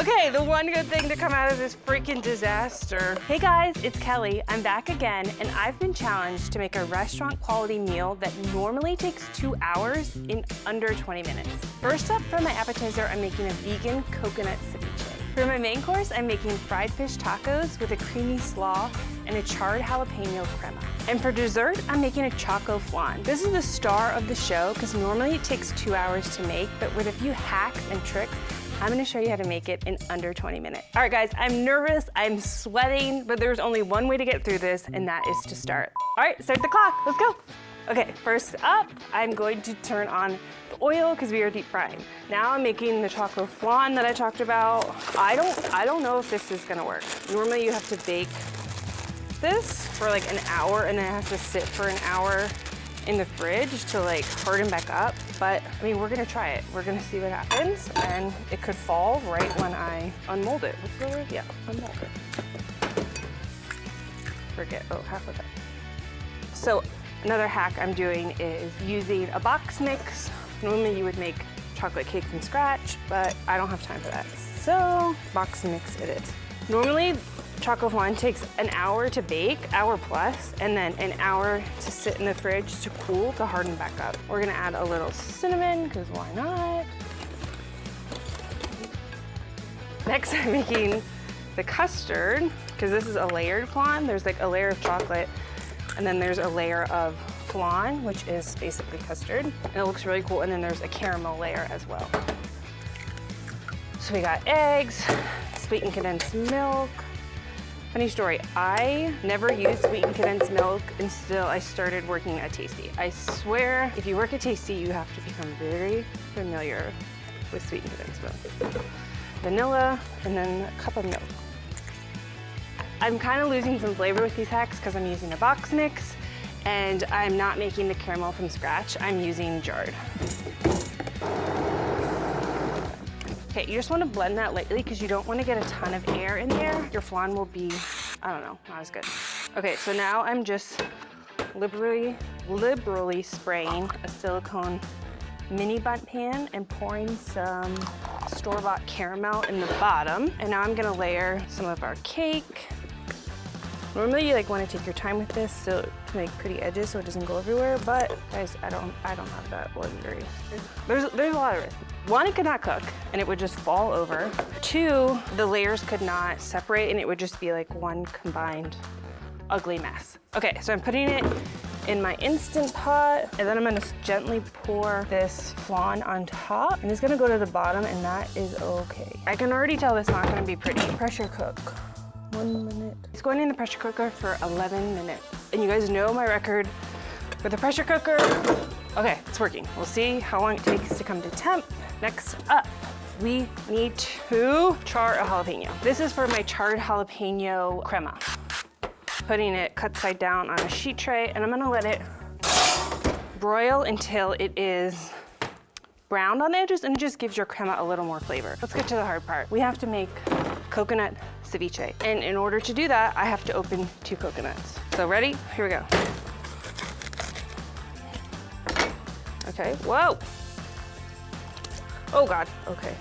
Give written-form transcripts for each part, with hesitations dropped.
Okay, the one good thing to come out of this freaking disaster. Hey guys, it's Kelly. I'm back again, and I've been challenged to make a restaurant quality meal that normally takes 2 hours in under 20 minutes. First up, for my appetizer, I'm making a vegan coconut ceviche. For my main course, I'm making fried fish tacos with a creamy slaw and a charred jalapeno crema. And for dessert, I'm making a Chocoflan. This is the star of the show because normally it takes 2 hours to make, but with a few hacks and tricks, I'm gonna show you how to make it in under 20 minutes. All right guys, I'm nervous, I'm sweating, but there's only one way to get through this, and that is to start. All right, start the clock, let's go. Okay, first up, I'm going to turn on the oil because we are deep frying. Now I'm making the Chocoflan that I talked about. I don't know if this is gonna work. Normally you have to bake this for like an hour, and then it has to sit for an hour in the fridge to like harden back up. But I mean, we're gonna try it. We're gonna see what happens, and it could fall right when I unmold it. What's the word? Yeah, unmold it. Half of it. So another hack I'm doing is using a box mix. Normally you would make chocolate cake from scratch, but I don't have time for that. So box mix it is. Normally, Chocoflan takes an hour to bake, hour plus, and then an hour to sit in the fridge to cool, to harden back up. We're gonna add a little cinnamon, because why not? Next, I'm making the custard, because this is a layered flan. There's like a layer of chocolate, and then there's a layer of flan, which is basically custard, and it looks really cool, and then there's a caramel layer as well. So we got eggs, sweetened condensed milk. Funny story, I never used sweetened condensed milk until I started working at Tasty. I swear, if you work at Tasty, you have to become very familiar with sweetened condensed milk. Vanilla, and then a cup of milk. I'm kind of losing some flavor with these hacks because I'm using a box mix, and I'm not making the caramel from scratch. I'm using jarred. Okay, you just want to blend that lightly because you don't want to get a ton of air in there. Your flan will be, I don't know, not as good. Okay, so now I'm just liberally spraying a silicone mini bundt pan and pouring some store-bought caramel in the bottom. And now I'm gonna layer some of our cake. Normally you want to take your time with this to make pretty edges so it doesn't go everywhere, but guys, I don't have that luxury. There's a lot of risk. One, it could not cook and it would just fall over. Two, the layers could not separate and it would just be like one combined ugly mess. Okay, so I'm putting it in my Instant Pot, and then I'm gonna gently pour this flan on top, and it's gonna go to the bottom, and that is okay. I can already tell it's not gonna be pretty. Pressure cook. 1 minute. It's going in the pressure cooker for 11 minutes. And you guys know my record with the pressure cooker. Okay, it's working. We'll see how long it takes to come to temp. Next up, we need to char a jalapeno. This is for my charred jalapeno crema. Putting it cut side down on a sheet tray, and I'm gonna let it broil until it is browned on the edges, and it just gives your crema a little more flavor. Let's get to the hard part. We have to make coconut ceviche. And in order to do that, I have to open 2 coconuts. So ready? Here we go. Okay, whoa. Oh God, okay.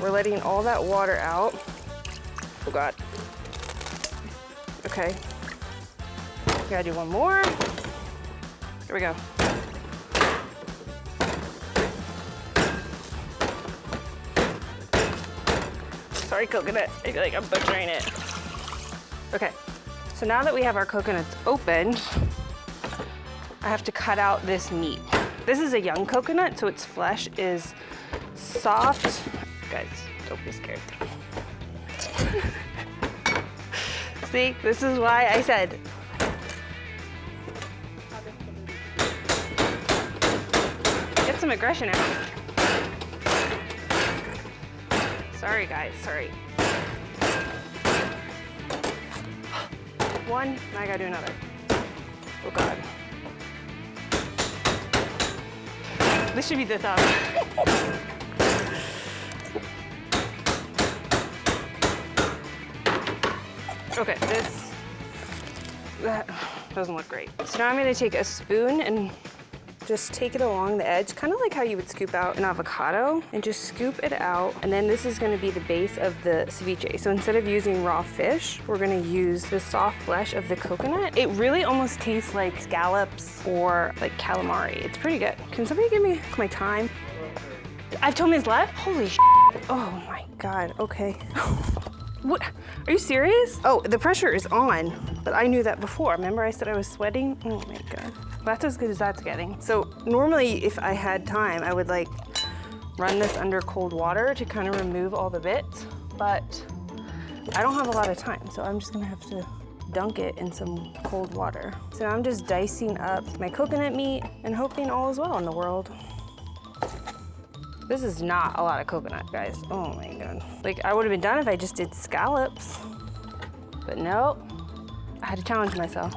We're letting all that water out. Oh God. Okay. Gotta do one more. Here we go. Sorry, coconut. I feel like I'm butchering it. Okay, so now that we have our coconuts opened, I have to cut out this meat. This is a young coconut, so its flesh is soft. Guys, don't be scared. See, this is why I said. Get some aggression out. Sorry guys, sorry. One, now I gotta do another. Oh God. This should be the thumb. Okay, that doesn't look great. So now I'm gonna take a spoon and just take it along the edge, kind of like how you would scoop out an avocado, and just scoop it out. And then this is gonna be the base of the ceviche. So instead of using raw fish, we're gonna use the soft flesh of the coconut. It really almost tastes like scallops or like calamari. It's pretty good. Can somebody give me my time? I have 2 minutes left? Holy shit. Oh my God, okay. What, are you serious? Oh, the pressure is on, but I knew that before. Remember I said I was sweating? Oh my God. That's as good as that's getting. So normally if I had time, I would like run this under cold water to kind of remove all the bits, but I don't have a lot of time, so I'm just gonna have to dunk it in some cold water. So now I'm just dicing up my coconut meat and hoping all is well in the world. This is not a lot of coconut, guys. Oh my God. Like, I would have been done if I just did scallops, but no, I had to challenge myself.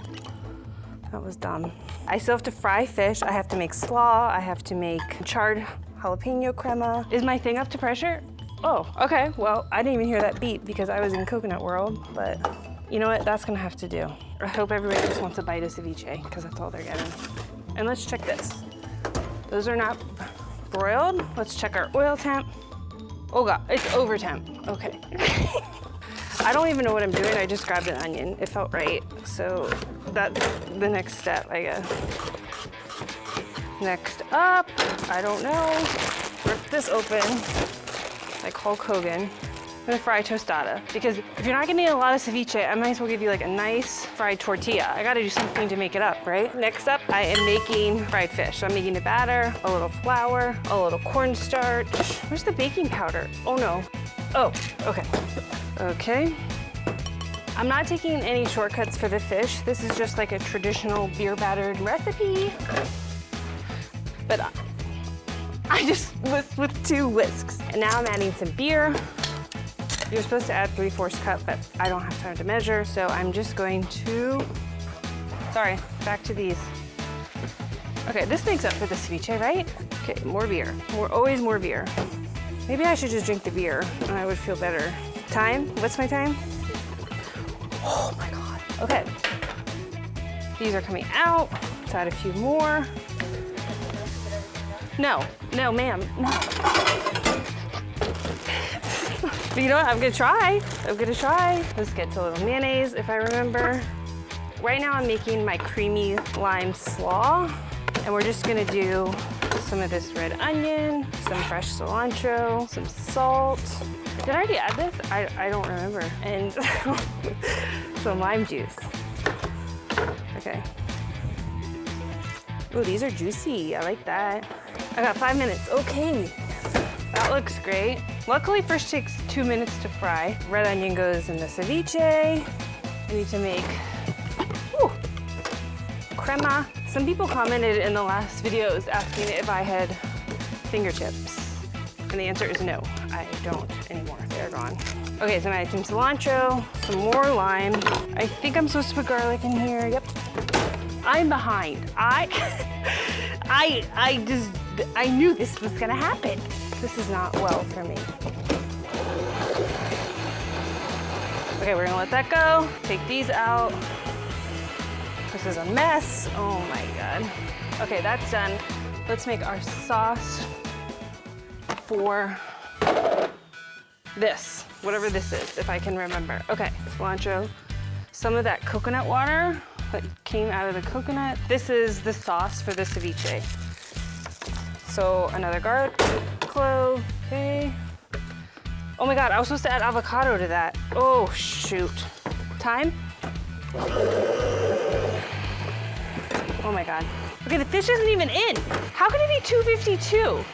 That was dumb. I still have to fry fish. I have to make slaw. I have to make charred jalapeno crema. Is my thing up to pressure? Oh, okay. Well, I didn't even hear that beep because I was in coconut world, but you know what? That's gonna have to do. I hope everybody just wants a bite of ceviche because that's all they're getting. And let's check this. Those are not broiled. Let's check our oil temp. Oh God, it's over temp. Okay. I don't even know what I'm doing. I just grabbed an onion. It felt right. So that's the next step, I guess. Next up, I don't know. Rip this open like Hulk Hogan. I'm gonna fry tostada because if you're not getting a lot of ceviche, I might as well give you like a nice fried tortilla. I gotta do something to make it up, right? Next up, I am making fried fish. So I'm making a batter, a little flour, a little cornstarch. Where's the baking powder? Oh no. Oh, okay. Okay. I'm not taking any shortcuts for the fish. This is just like a traditional beer battered recipe. But I just whisked with 2 whisks. And now I'm adding some beer. You're supposed to add 3/4 cup, but I don't have time to measure, so I'm just going to, sorry, back to these. Okay, this makes up for the ceviche, right? Okay, more beer. Always more beer. Maybe I should just drink the beer and I would feel better. Time? What's my time? Oh my God. Okay. These are coming out. Let's add a few more. No, ma'am, no. But you know what, I'm gonna try. Let's get to a little mayonnaise if I remember. Right now I'm making my creamy lime slaw, and we're just gonna do some of this red onion, some fresh cilantro, some salt. Did I already add this? I don't remember. And some lime juice. Okay. Ooh, these are juicy, I like that. I got 5 minutes, okay. That looks great. Luckily, fish takes 2 minutes to fry. Red onion goes in the ceviche. I need to make crema. Some people commented in the last videos asking if I had fingertips. And the answer is no, I don't anymore. They're gone. Okay, so I'm adding some cilantro, some more lime. I think I'm supposed to put garlic in here. Yep. I'm behind. I knew this was gonna happen. This is not well for me. Okay, we're gonna let that go. Take these out. This is a mess. Oh my God. Okay, that's done. Let's make our sauce for this, whatever this is, if I can remember. Okay, cilantro. Some of that coconut water that came out of the coconut. This is the sauce for the ceviche. So another garlic clove, okay. Oh my God, I was supposed to add avocado to that. Oh shoot. Time? Oh my God. Okay, the fish isn't even in. How can it be 252?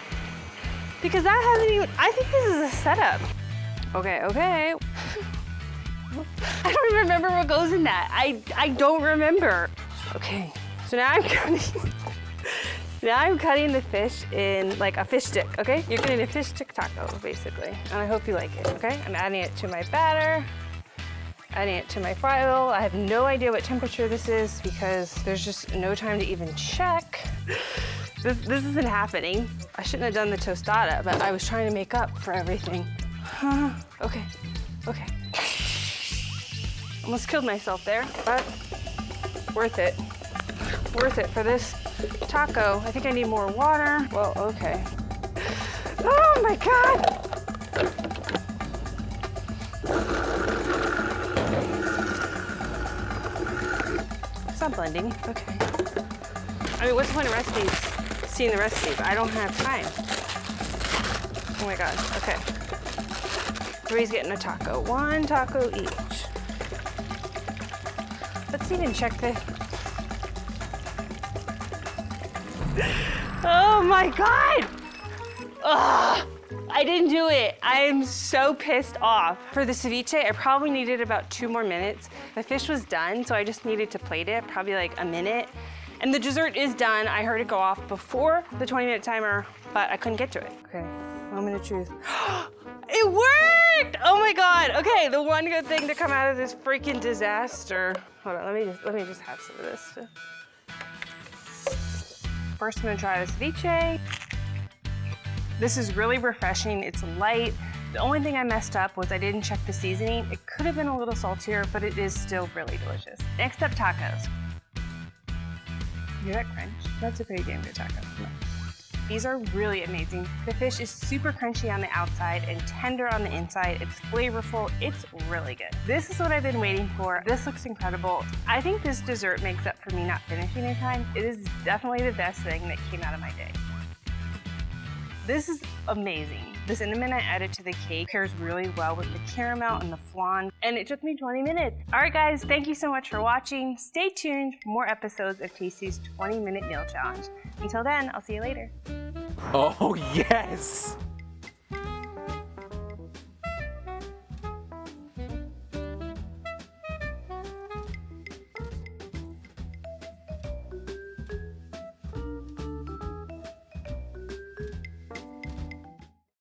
Because that hasn't even, I think this is a setup. Okay. I don't even remember what goes in that. I don't remember. Okay, so now I'm cutting the fish in like a fish stick, okay? You're getting a fish stick taco, basically. And I hope you like it, okay? I'm adding it to my batter, adding it to my fry oil. I have no idea what temperature this is because there's just no time to even check. This isn't happening. I shouldn't have done the tostada, but I was trying to make up for everything. Okay. Almost killed myself there, but worth it. Worth it for this taco. I think I need more water. Well, okay. Oh my God. It's not blending. Okay. I mean, what's the point of recipes? Seeing the recipe, but I don't have time. Oh my God. Okay. 3's getting a taco. 1 taco each. Let's even check the. Oh my God! Ugh, I didn't do it. I am so pissed off. For the ceviche, I probably needed about 2 more minutes. The fish was done, so I just needed to plate it, probably like a minute. And the dessert is done. I heard it go off before the 20-minute timer, but I couldn't get to it. Okay, moment of truth. It worked! Oh my God. Okay, the one good thing to come out of this freaking disaster. Hold on, let me just have some of this. First, I'm gonna try the ceviche. This is really refreshing. It's light. The only thing I messed up was I didn't check the seasoning. It could have been a little saltier, but it is still really delicious. Next up, tacos. Hear that crunch? That's a pretty damn good taco. These are really amazing. The fish is super crunchy on the outside and tender on the inside. It's flavorful. It's really good. This is what I've been waiting for. This looks incredible. I think this dessert makes up for me not finishing in time. It is definitely the best thing that came out of my day. This is amazing. The cinnamon I added to the cake pairs really well with the caramel and the flan, and it took me 20 minutes. All right, guys, thank you so much for watching. Stay tuned for more episodes of Tasty's 20-minute meal challenge. Until then, I'll see you later. Oh, yes!